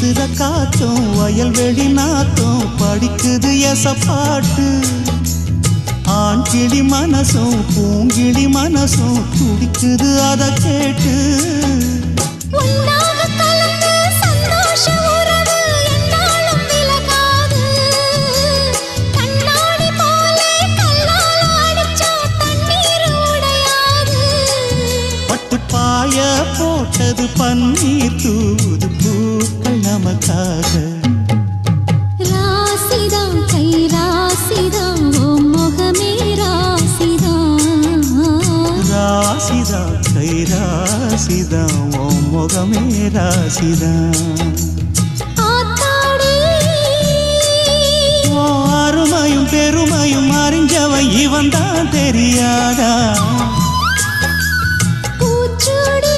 வீசுற காத்தும் வயல்வெளி நாத்தும் படிக்குது எசப்பாட்டு ஆண் கிளி மனசும் பூங்கிளி மனசும் துடிக்குது அத கேட்டு பாய போட்டது பன்னீர் தூது பூக்கள் நமக்காக ராசிதான் கை ராசிதான் ஓ முகமே ராசிதான் ராசிதான் கை ராசிதான் ஓ முகமே ராசிதான் அருமையும் பெருமையும் அறிஞ்சவன் இவன் தான் தெரியாதா